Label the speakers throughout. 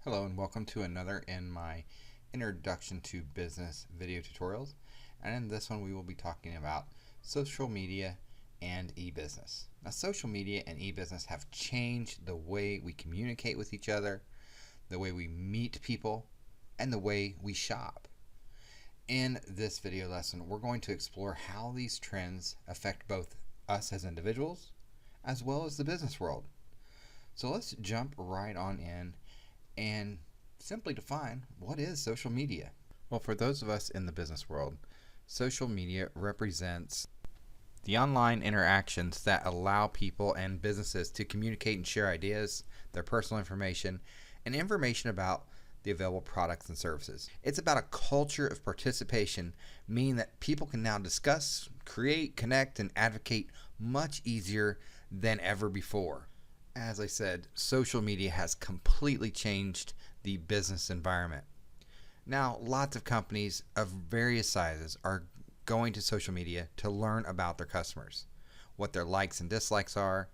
Speaker 1: Hello and welcome to another in my introduction to business video tutorials. And in this one we will be talking about social media and e-business. Now social media and e-business have changed the way we communicate with each other, the way we meet people, and the way we shop. In this video lesson we're going to explore how these trends affect both us as individuals as well as the business world. So let's jump right on in and simply define what is social media. Well, for those of us in the business world, social media represents the online interactions that allow people and businesses to communicate and share ideas, their personal information, and information about the available products and services. It's about a culture of participation, meaning that people can now discuss, create, connect, and advocate much easier than ever before. As I said, social media has completely changed the business environment. Now, lots of companies of various sizes are going to social media to learn about their customers, what their likes and dislikes are.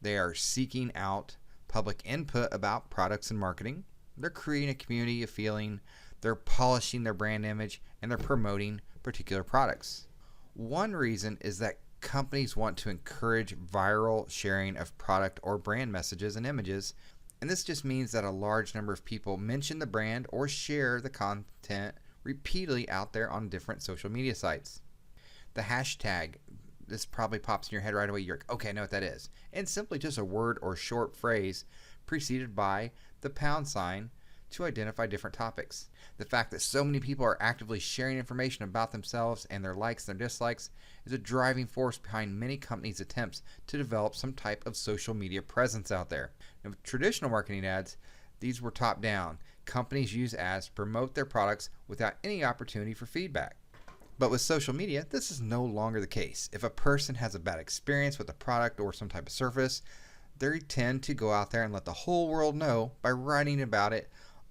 Speaker 1: They are seeking out public input about products and marketing. They're creating a community of feeling. They're polishing their brand image, and they're promoting particular products. One reason is that companies want to encourage viral sharing of product or brand messages and images, and this just means that a large number of people mention the brand or share the content repeatedly out there on different social media sites. The hashtag, this probably pops in your head right away. You're like, okay, I know what that is. And it's simply just a word or short phrase preceded by the pound sign to identify different topics. The fact that so many people are actively sharing information about themselves and their likes and their dislikes is a driving force behind many companies' attempts to develop some type of social media presence out there. Now, with traditional marketing ads, these were top down. Companies use ads to promote their products without any opportunity for feedback. But with social media, this is no longer the case. If a person has a bad experience with a product or some type of service, they tend to go out there and let the whole world know by writing about it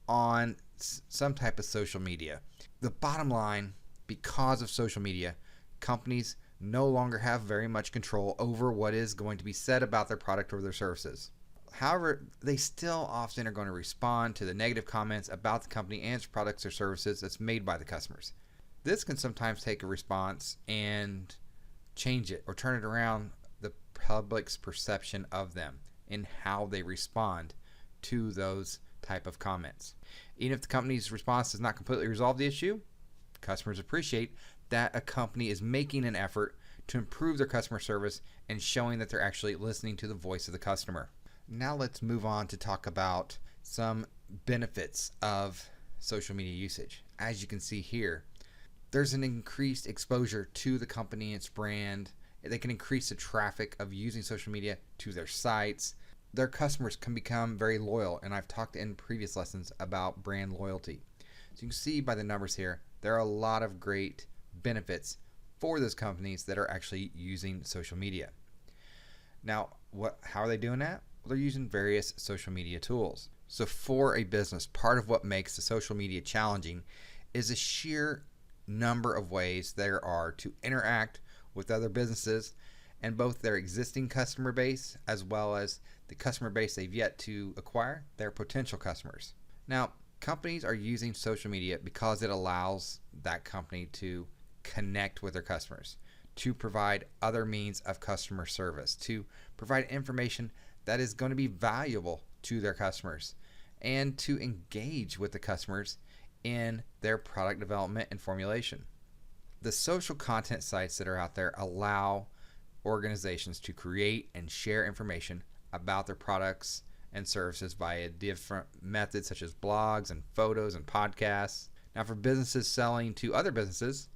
Speaker 1: on some type of social media. The bottom line, because of social media, companies no longer have very much control over what is going to be said about their product or their services. However, they still often are going to respond to the negative comments about the company and its products or services that's made by the customers. This can sometimes take a response and change it or turn it around the public's perception of them and how they respond to those type of comments. Even if the company's response does not completely resolve the issue, customers appreciate that a company is making an effort to improve their customer service and showing that they're actually listening to the voice of the customer. Now let's move on to talk about some benefits of social media usage. As you can see here, there's an increased exposure to the company and its brand. They can increase the traffic of using social media to their sites. Their customers can become very loyal, and I've talked in previous lessons about brand loyalty. So you can see by the numbers here, there are a lot of great benefits for those companies that are actually using social media. Now, how are they doing that? Well, they're using various social media tools. So for a business, part of what makes the social media challenging is the sheer number of ways there are to interact with other businesses and both their existing customer base as well as the customer base they've yet to acquire, their potential customers. Now, companies are using social media because it allows that company to connect with their customers, to provide other means of customer service, to provide information that is going to be valuable to their customers, and to engage with the customers in their product development and formulation. The social content sites that are out there allow organizations to create and share information about their products and services via different methods such as blogs and photos and podcasts. Now, for businesses selling to other businesses,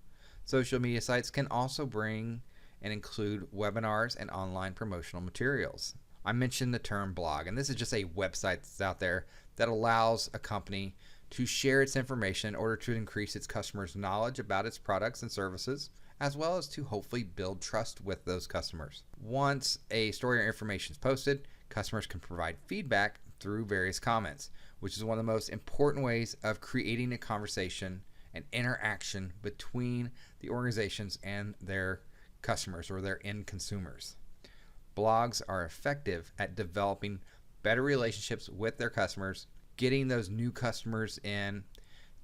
Speaker 1: social media sites can also bring and include webinars and online promotional materials. I mentioned the term blog, and this is just a website that's out there that allows a company to share its information in order to increase its customers' knowledge about its products and services, as well as to hopefully build trust with those customers. Once a story or information is posted, customers can provide feedback through various comments, which is one of the most important ways of creating a conversation and interaction between the organizations and their customers or their end consumers. Blogs are effective at developing better relationships with their customers, getting those new customers in,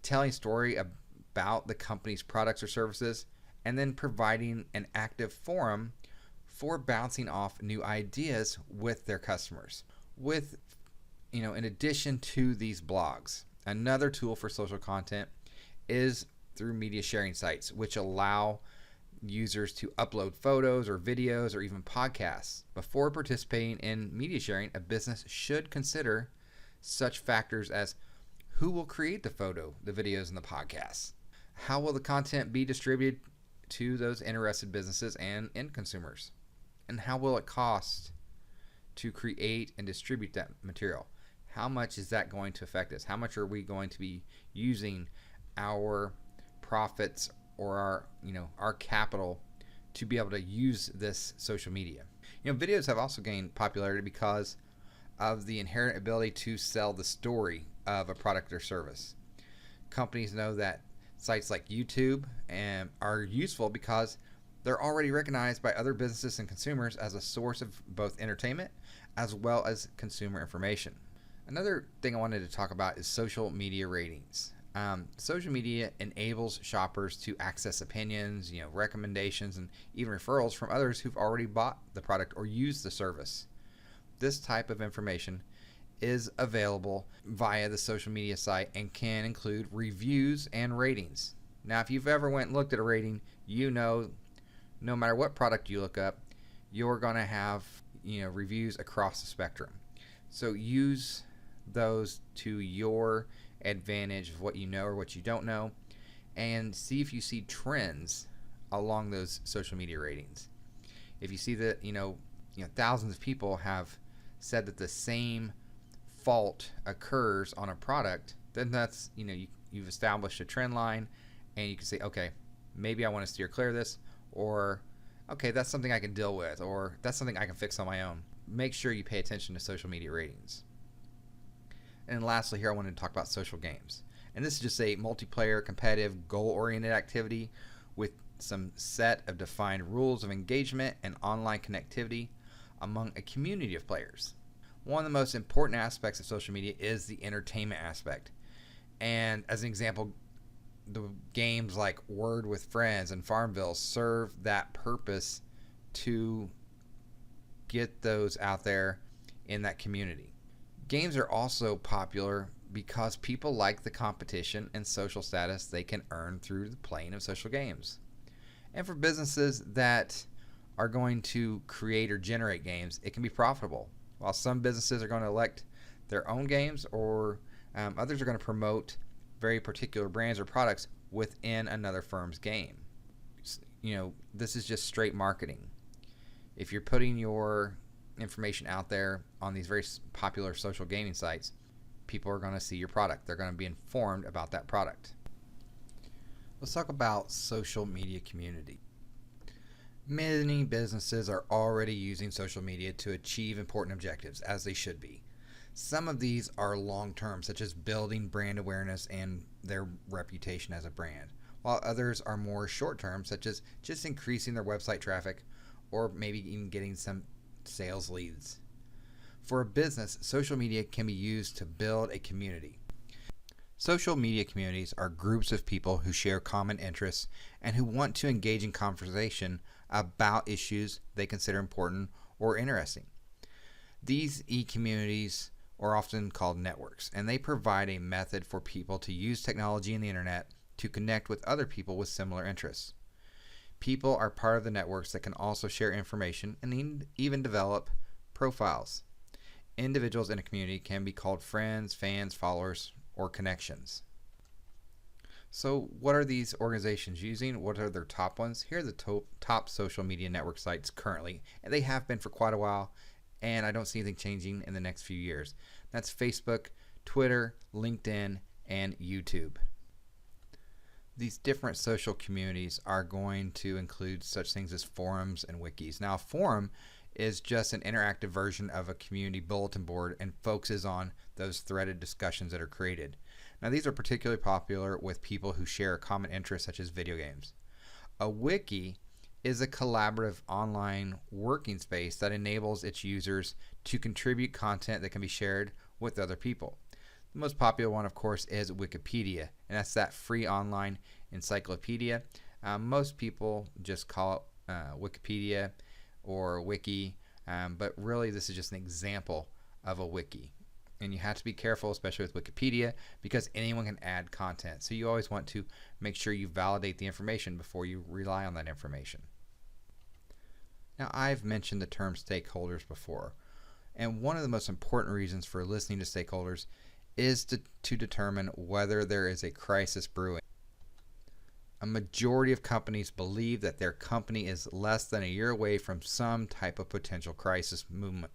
Speaker 1: telling a story about the company's products or services, and then providing an active forum for bouncing off new ideas with their customers. In addition to these blogs, another tool for social content is through media sharing sites, which allow users to upload photos or videos or even podcasts. Before participating in media sharing, a business should consider such factors as who will create the photo, the videos, and the podcasts. How will the content be distributed to those interested businesses and end consumers? And how will it cost to create and distribute that material? How much is that going to affect us? How much are we going to be using our profits or our capital to be able to use this social media? Videos have also gained popularity because of the inherent ability to sell the story of a product or service. Companies know that sites like YouTube are useful because they're already recognized by other businesses and consumers as a source of both entertainment as well as consumer information. Another thing I wanted to talk about is social media ratings. Social media enables shoppers to access opinions, recommendations, and even referrals from others who've already bought the product or used the service. This type of information is available via the social media site and can include reviews and ratings. Now, if you've ever went and looked at a rating, no matter what product you look up, you're going to have reviews across the spectrum. So use those to your advantage of what you know or what you don't know, and see if you see trends along those social media ratings. If you see that thousands of people have said that the same fault occurs on a product, then that's you've established a trend line, and you can say, okay, maybe I want to steer clear of this, or okay, that's something I can deal with, or that's something I can fix on my own. Make sure you pay attention to social media ratings. And lastly, here I wanted to talk about social games. And this is just a multiplayer, competitive, goal-oriented activity with some set of defined rules of engagement and online connectivity among a community of players. One of the most important aspects of social media is the entertainment aspect. And as an example, the games like Word with Friends and Farmville serve that purpose to get those out there in that community. Games are also popular because people like the competition and social status they can earn through the playing of social games. And for businesses that are going to create or generate games, it can be profitable. While some businesses are going to elect their own games, or others are going to promote very particular brands or products within another firm's game. This is just straight marketing. If you're putting your information out there on these very popular social gaming sites, people are going to see your product. They're going to be informed about that product. Let's talk about social media community. Many businesses are already using social media to achieve important objectives, as they should be. Some of these are long-term, such as building brand awareness and their reputation as a brand, while others are more short-term, such as just increasing their website traffic or maybe even getting some sales leads. For a business, social media can be used to build a community. Social media communities are groups of people who share common interests and who want to engage in conversation about issues they consider important or interesting. These e-communities are often called networks, and they provide a method for people to use technology and the internet to connect with other people with similar interests. People are part of the networks that can also share information and even develop profiles. Individuals in a community can be called friends, fans, followers, or connections. So what are these organizations using? What are their top ones? Here are the top social media network sites currently, and they have been for quite a while, and I don't see anything changing in the next few years. That's Facebook, Twitter, LinkedIn, and YouTube. These different social communities are going to include such things as forums and wikis. Now, a forum is just an interactive version of a community bulletin board and focuses on those threaded discussions that are created. Now, these are particularly popular with people who share a common interest such as video games. A wiki is a collaborative online working space that enables its users to contribute content that can be shared with other people. The most popular one, of course, is Wikipedia, and that's that free online encyclopedia. Most people just call it Wikipedia or Wiki, but really this is just an example of a wiki. And you have to be careful, especially with Wikipedia, because anyone can add content. So you always want to make sure you validate the information before you rely on that information. Now, I've mentioned the term stakeholders before, and one of the most important reasons for listening to stakeholders is to determine whether there is a crisis brewing. A majority of companies believe that their company is less than a year away from some type of potential crisis movement,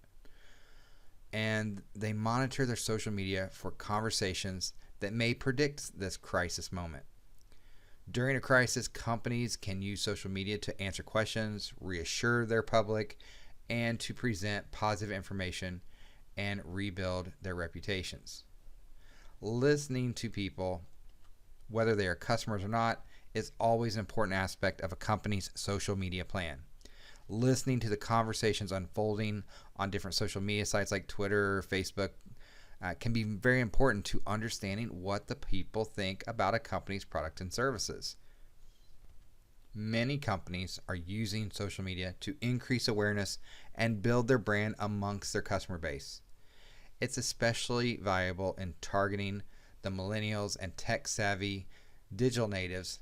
Speaker 1: and they monitor their social media for conversations that may predict this crisis moment. During a crisis, companies can use social media to answer questions, reassure their public, and to present positive information and rebuild their reputations. Listening to people, whether they are customers or not, is always an important aspect of a company's social media plan. Listening to the conversations unfolding on different social media sites like Twitter or Facebook can be very important to understanding what the people think about a company's product and services. Many companies are using social media to increase awareness and build their brand amongst their customer base. It's especially valuable in targeting the millennials and tech-savvy digital natives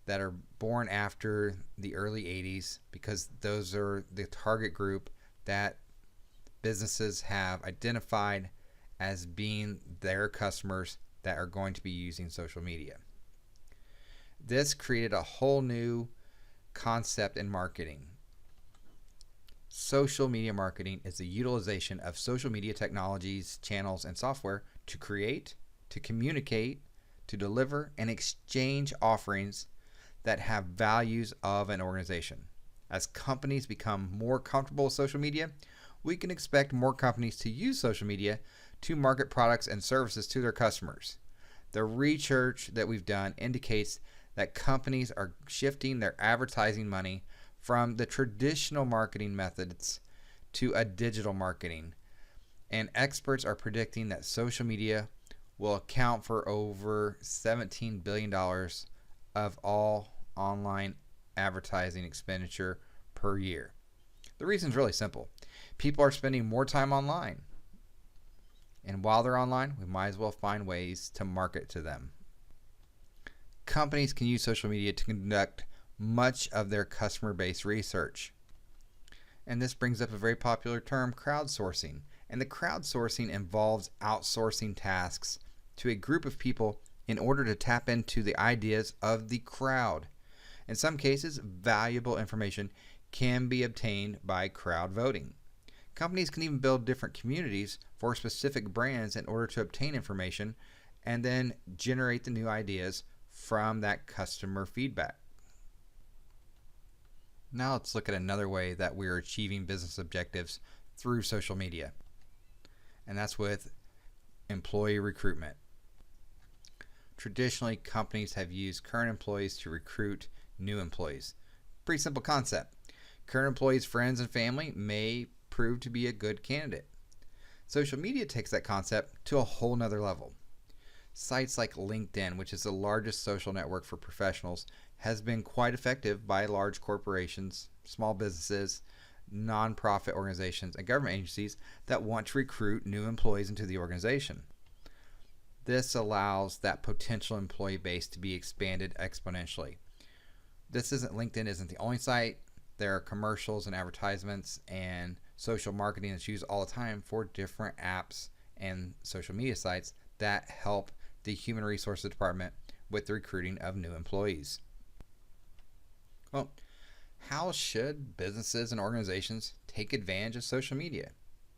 Speaker 1: that are born after the early 80s, because those are the target group that businesses have identified as being their customers that are going to be using social media. This created a whole new concept in marketing. Social media marketing is the utilization of social media technologies, channels, and software to create, to communicate, to deliver, and exchange offerings that have values of an organization. As companies become more comfortable with social media, we can expect more companies to use social media to market products and services to their customers. The research that we've done indicates that companies are shifting their advertising money from the traditional marketing methods to a digital marketing. And experts are predicting that social media will account for over $17 billion of all online advertising expenditure per year. The reason is really simple. People are spending more time online. And while they're online, we might as well find ways to market to them. Companies can use social media to conduct much of their customer base research. And this brings up a very popular term, crowdsourcing. And the crowdsourcing involves outsourcing tasks to a group of people in order to tap into the ideas of the crowd. In some cases, valuable information can be obtained by crowd voting. Companies can even build different communities for specific brands in order to obtain information and then generate the new ideas from that customer feedback. Now let's look at another way that we're achieving business objectives through social media, and that's with employee recruitment. Traditionally, companies have used current employees to recruit new employees. Pretty simple concept. Current employees' friends and family may prove to be a good candidate. Social media takes that concept to a whole nother level. Sites like LinkedIn, which is the largest social network for professionals, has been quite effective by large corporations, small businesses, nonprofit organizations, and government agencies that want to recruit new employees into the organization. This allows that potential employee base to be expanded exponentially. LinkedIn isn't the only site. There are commercials and advertisements and social marketing that's used all the time for different apps and social media sites that help the human resources department with the recruiting of new employees. Well, how should businesses and organizations take advantage of social media?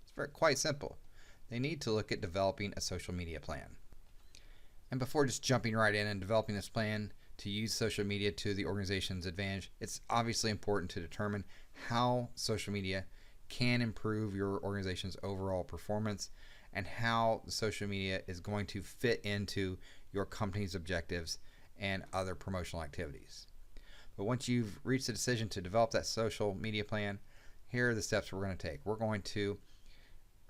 Speaker 1: It's quite simple. They need to look at developing a social media plan. And before just jumping right in and developing this plan to use social media to the organization's advantage, it's obviously important to determine how social media can improve your organization's overall performance and how the social media is going to fit into your company's objectives and other promotional activities. But once you've reached a decision to develop that social media plan, here are the steps we're going to take. We're going to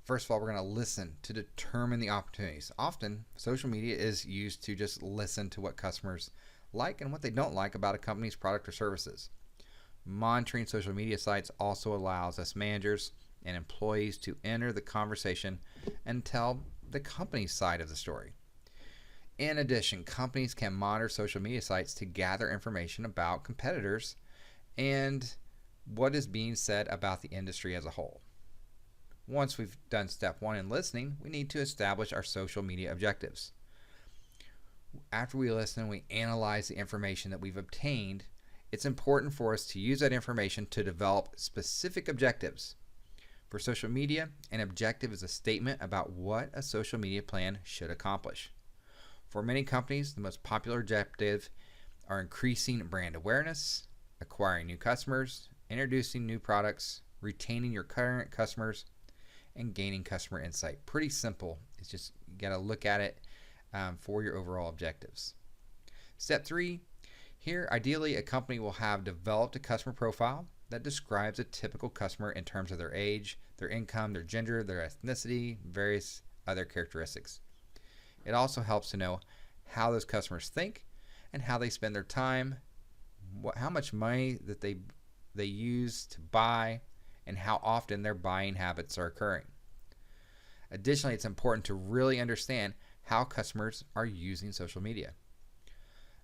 Speaker 1: First of all, we're going to listen to determine the opportunities. Often, social media is used to just listen to what customers like and what they don't like about a company's product or services. Monitoring social media sites also allows us managers and employees to enter the conversation and tell the company's side of the story. In addition, companies can monitor social media sites to gather information about competitors and what is being said about the industry as a whole. Once we've done step 1 in listening, we need to establish our social media objectives. After we listen, we analyze the information that we've obtained. It's important for us to use that information to develop specific objectives. For social media, an objective is a statement about what a social media plan should accomplish. For many companies, the most popular objectives are increasing brand awareness, acquiring new customers, introducing new products, retaining your current customers, and gaining customer insight. Pretty simple. It's just you got to look at it for your overall objectives. Step 3, here ideally a company will have developed a customer profile that describes a typical customer in terms of their age, their income, their gender, their ethnicity, various other characteristics. It also helps to know how those customers think and how they spend their time, how much money that they use to buy, and how often their buying habits are occurring. Additionally, it's important to really understand how customers are using social media.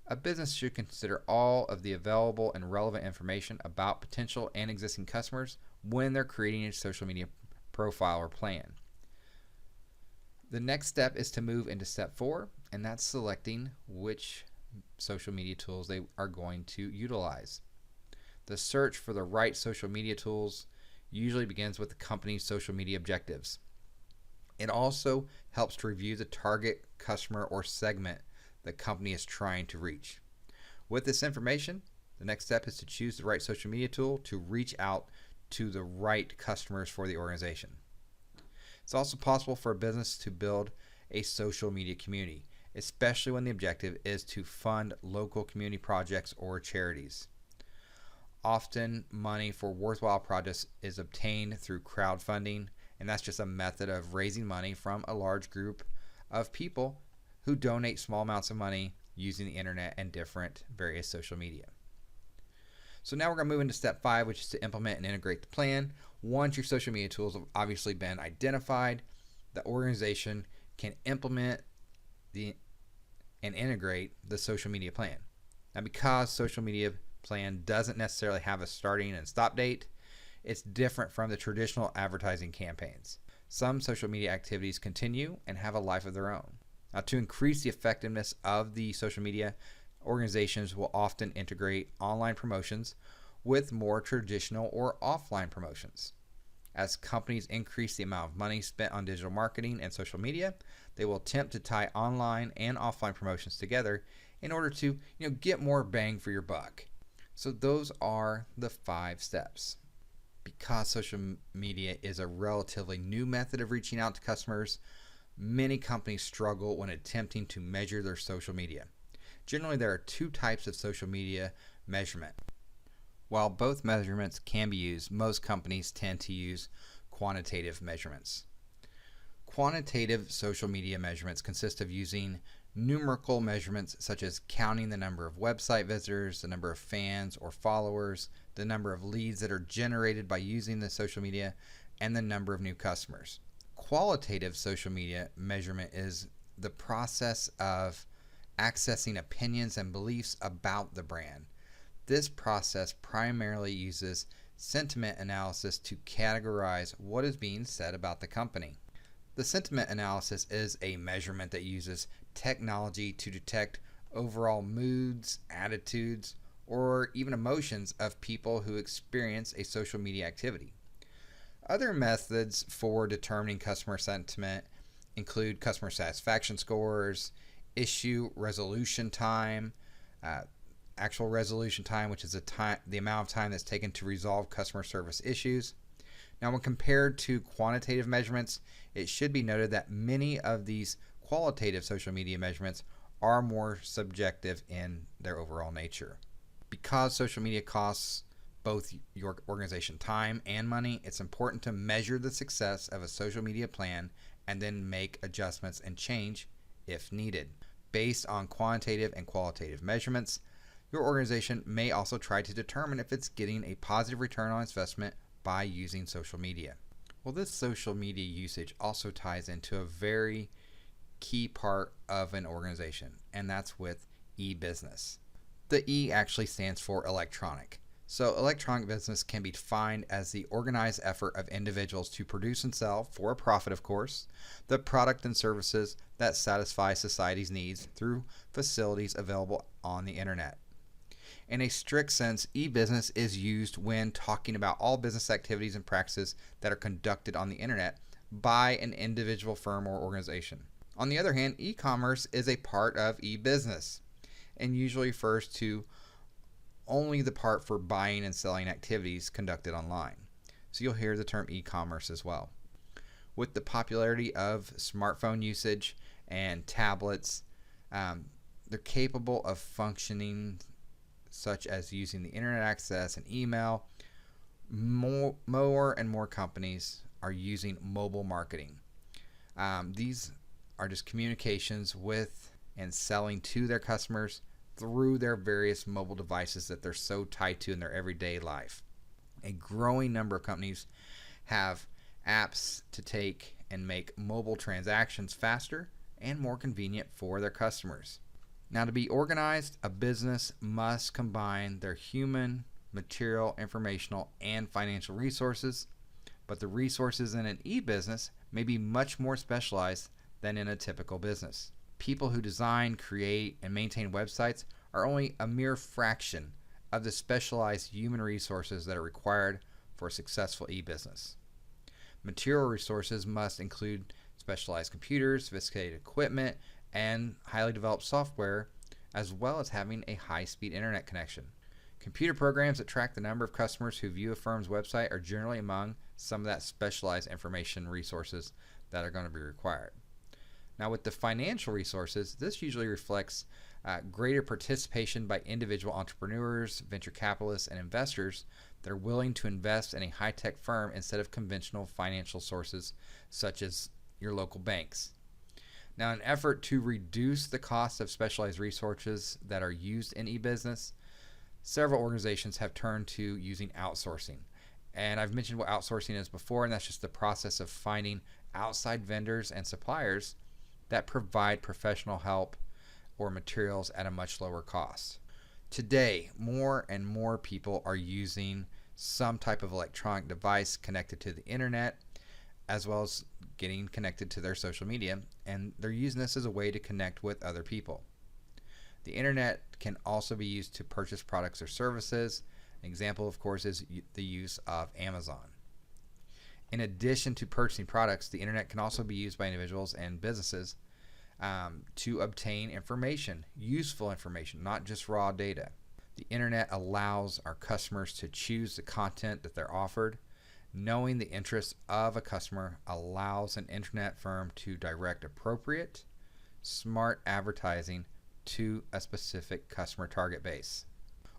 Speaker 1: A business should consider all of the available and relevant information about potential and existing customers when they're creating a social media profile or plan. The next step is to move into step 4, and that's selecting which social media tools they are going to utilize. The search for the right social media tools usually begins with the company's social media objectives. It also helps to review the target customer or segment the company is trying to reach. With this information, the next step is to choose the right social media tool to reach out to the right customers for the organization. It's also possible for a business to build a social media community, especially when the objective is to fund local community projects or charities. Often, money for worthwhile projects is obtained through crowdfunding, and that's just a method of raising money from a large group of people who donate small amounts of money using the internet and different various social media. So now we're going to move into step 5, which is to implement and integrate the plan. Once your social media tools have obviously been identified, the organization can implement and integrate the social media plan. Now, because social media plan doesn't necessarily have a starting and stop date, it's different from the traditional advertising campaigns. Some social media activities continue and have a life of their own. Now, to increase the effectiveness of the social media, organizations will often integrate online promotions with more traditional or offline promotions. As companies increase the amount of money spent on digital marketing and social media, they will attempt to tie online and offline promotions together in order to get more bang for your buck. So those are the 5 steps. Because social media is a relatively new method of reaching out to customers, many companies struggle when attempting to measure their social media. Generally, there are 2 types of social media measurement. While both measurements can be used, most companies tend to use quantitative measurements. Quantitative social media measurements consist of using numerical measurements such as counting the number of website visitors, the number of fans or followers, the number of leads that are generated by using the social media, and the number of new customers. Qualitative social media measurement is the process of accessing opinions and beliefs about the brand. This process primarily uses sentiment analysis to categorize what is being said about the company. The sentiment analysis is a measurement that uses technology to detect overall moods, attitudes, or even emotions of people who experience a social media activity. Other methods for determining customer sentiment include customer satisfaction scores, issue resolution time, actual resolution time, which is the amount of time that's taken to resolve customer service issues. Now, when compared to quantitative measurements, it should be noted that many of these qualitative social media measurements are more subjective in their overall nature. Because social media costs both your organization time and money, it's important to measure the success of a social media plan and then make adjustments and change if needed. Based on quantitative and qualitative measurements, your organization may also try to determine if it's getting a positive return on investment by using social media. Well, this social media usage also ties into a very key part of an organization, and that's with e-business. The E actually stands for electronic. So electronic business can be defined as the organized effort of individuals to produce and sell, for a profit of course, the product and services that satisfy society's needs through facilities available on the internet. In a strict sense, e-business is used when talking about all business activities and practices that are conducted on the internet by an individual firm or organization. On the other hand, e-commerce is a part of e-business and usually refers to only the part for buying and selling activities conducted online. So you'll hear the term e-commerce as well. With the popularity of smartphone usage and tablets, they're capable of functioning such as using the internet access and email. More and more companies are using mobile marketing. These are just communications with and selling to their customers through their various mobile devices that they're so tied to in their everyday life. A growing number of companies have apps to take and make mobile transactions faster and more convenient for their customers. Now, to be organized, a business must combine their human, material, informational, and financial resources, but the resources in an e-business may be much more specialized than in a typical business. People who design, create, and maintain websites are only a mere fraction of the specialized human resources that are required for a successful e-business. Material resources must include specialized computers, sophisticated equipment, and highly developed software, as well as having a high-speed internet connection. Computer programs that track the number of customers who view a firm's website are generally among some of that specialized information resources that are going to be required. Now, with the financial resources, this usually reflects greater participation by individual entrepreneurs, venture capitalists, and investors that are willing to invest in a high-tech firm instead of conventional financial sources such as your local banks. Now, in an effort to reduce the cost of specialized resources that are used in e-business, several organizations have turned to using outsourcing. And I've mentioned what outsourcing is before, and that's just the process of finding outside vendors and suppliers that provide professional help or materials at a much lower cost. Today, more and more people are using some type of electronic device connected to the internet, as well as getting connected to their social media, and they're using this as a way to connect with other people. The internet can also be used to purchase products or services. An example, of course, is the use of Amazon. In addition to purchasing products, the internet can also be used by individuals and businesses to obtain information, useful information, not just raw data. The internet allows our customers to choose the content that they're offered. Knowing the interests of a customer allows an internet firm to direct appropriate, smart advertising to a specific customer target base.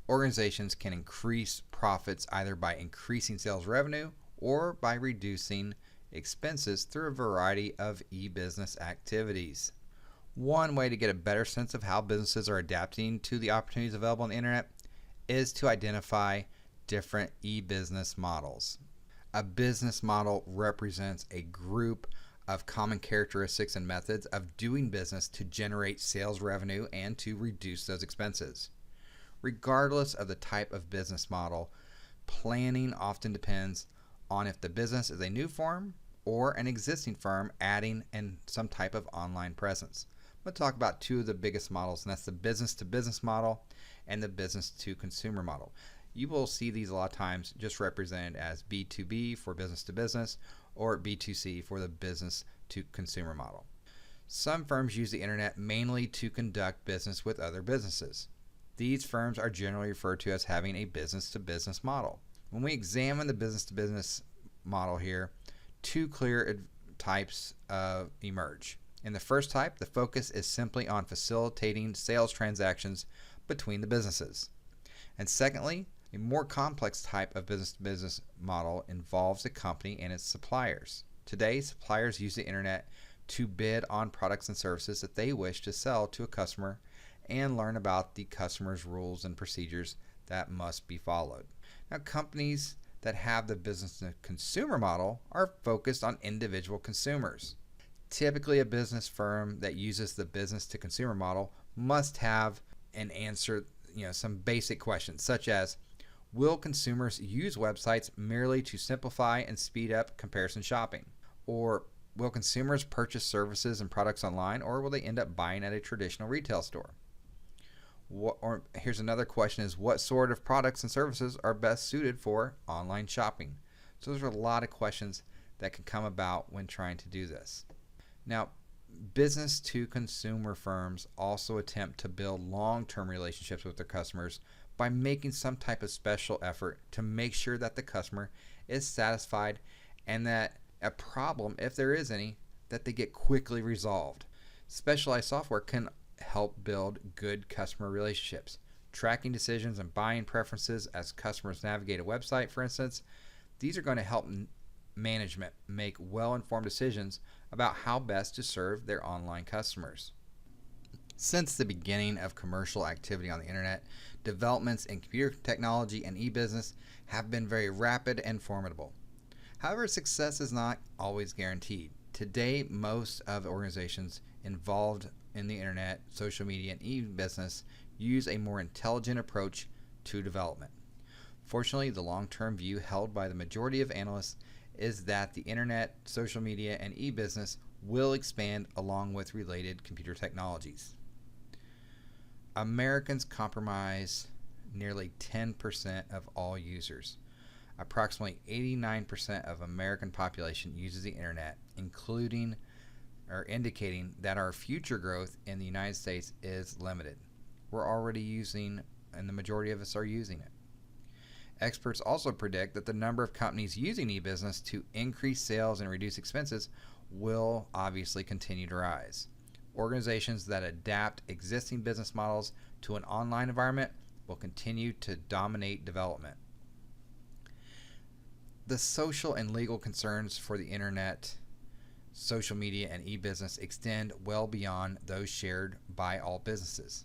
Speaker 1: Organizations can increase profits either by increasing sales revenue or by reducing expenses through a variety of e-business activities. One way to get a better sense of how businesses are adapting to the opportunities available on the internet is to identify different e-business models. A business model represents a group of common characteristics and methods of doing business to generate sales revenue and to reduce those expenses. Regardless of the type of business model, planning often depends on if the business is a new firm or an existing firm adding in some type of online presence. I'm going to talk about two of the biggest models, and that's the business-to-business model and the business-to-consumer model. You will see these a lot of times just represented as B2B for business to business or B2C for the business to consumer model. Some firms use the internet mainly to conduct business with other businesses. These firms are generally referred to as having a business to business model. When we examine the business to business model here, two clear types emerge. In the first type, the focus is simply on facilitating sales transactions between the businesses. And secondly, A more complex type of business-to-business model involves a company and its suppliers. Today, suppliers use the internet to bid on products and services that they wish to sell to a customer and learn about the customer's rules and procedures that must be followed. Now, companies that have the business-to-consumer model are focused on individual consumers. Typically, a business firm that uses the business-to-consumer model must have and answer some basic questions, such as, will consumers use websites merely to simplify and speed up comparison shopping? Or will consumers purchase services and products online, or will they end up buying at a traditional retail store? Or here's another question is, what sort of products and services are best suited for online shopping? So there's a lot of questions that can come about when trying to do this. Now, business to consumer firms also attempt to build long-term relationships with their customers by making some type of special effort to make sure that the customer is satisfied and that a problem, if there is any, that they get quickly resolved. Specialized software can help build good customer relationships. Tracking decisions and buying preferences as customers navigate a website, for instance, these are going to help management make well-informed decisions about how best to serve their online customers. Since the beginning of commercial activity on the internet, developments in computer technology and e-business have been very rapid and formidable. However, success is not always guaranteed. Today, most of the organizations involved in the internet, social media, and e-business use a more intelligent approach to development. Fortunately, the long-term view held by the majority of analysts is that the internet, social media, and e-business will expand along with related computer technologies. Americans comprise nearly 10% of all users. Approximately 89% of American population uses the internet, indicating that our future growth in the United States is limited. We're already using, and the majority of us are using it. Experts also predict that the number of companies using e-business to increase sales and reduce expenses will obviously continue to rise. Organizations that adapt existing business models to an online environment will continue to dominate development. The social and legal concerns for the internet, social media, and e-business extend well beyond those shared by all businesses.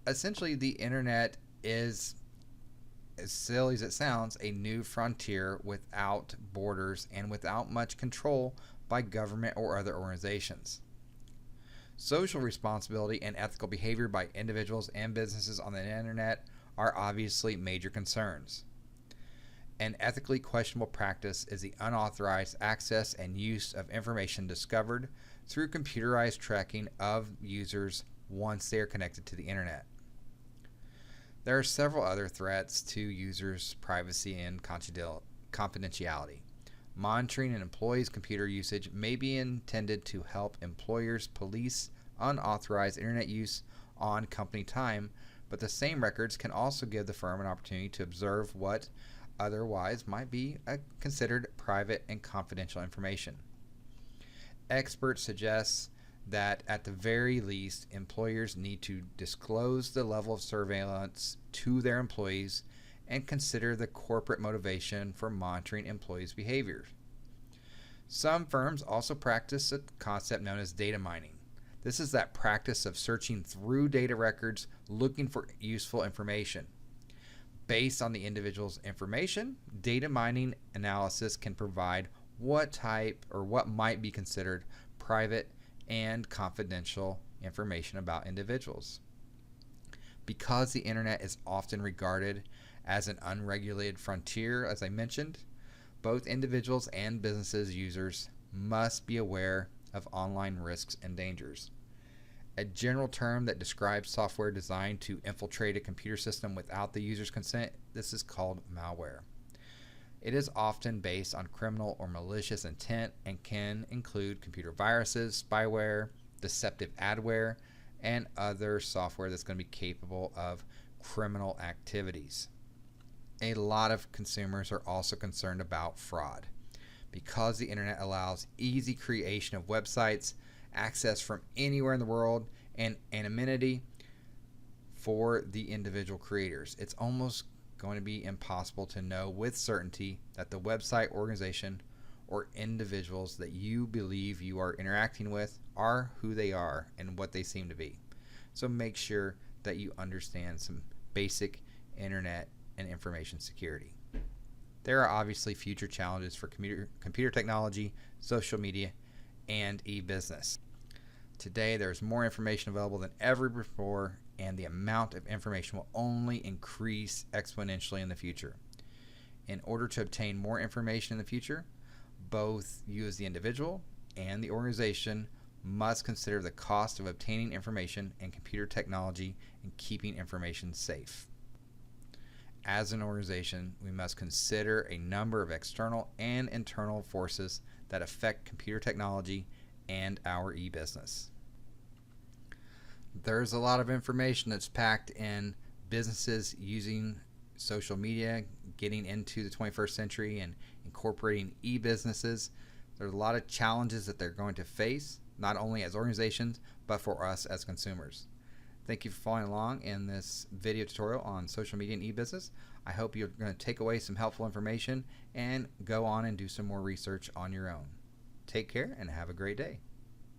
Speaker 1: Essentially, the internet is, as silly as it sounds, a new frontier without borders and without much control by government or other organizations. Social responsibility and ethical behavior by individuals and businesses on the internet are obviously major concerns. An ethically questionable practice is the unauthorized access and use of information discovered through computerized tracking of users once they are connected to the internet. There are several other threats to users' privacy and confidentiality. Monitoring an employee's computer usage may be intended to help employers police unauthorized internet use on company time, but the same records can also give the firm an opportunity to observe what otherwise might be considered private and confidential information. Experts suggest that at the very least, employers need to disclose the level of surveillance to their employees and consider the corporate motivation for monitoring employees' behavior. Some firms also practice a concept known as data mining. This is that practice of searching through data records looking for useful information. Based on the individual's information, data mining analysis can provide what type or what might be considered private and confidential information about individuals. Because the internet is often regarded as an unregulated frontier, as I mentioned, both individuals and businesses users must be aware of online risks and dangers. A general term that describes software designed to infiltrate a computer system without the user's consent, this is called malware. It is often based on criminal or malicious intent and can include computer viruses, spyware, deceptive adware, and other software that's going to be capable of criminal activities. A lot of consumers are also concerned about fraud. Because the internet allows easy creation of websites, access from anywhere in the world, and anonymity for the individual creators, it's almost going to be impossible to know with certainty that the website, organization, or individuals that you believe you are interacting with are who they are and what they seem to be. So make sure that you understand some basic internet and information security. There are obviously future challenges for computer technology, social media, and e-business. Today, there's more information available than ever before, and the amount of information will only increase exponentially in the future. In order to obtain more information in the future, both you as the individual and the organization must consider the cost of obtaining information and computer technology and keeping information safe. As an organization, we must consider a number of external and internal forces that affect computer technology and our e-business. There's a lot of information that's packed in businesses using social media, getting into the 21st century and incorporating e-businesses. There's a lot of challenges that they're going to face, not only as organizations, but for us as consumers. Thank you for following along in this video tutorial on social media and e-business. I hope you're going to take away some helpful information and go on and do some more research on your own. Take care and have a great day.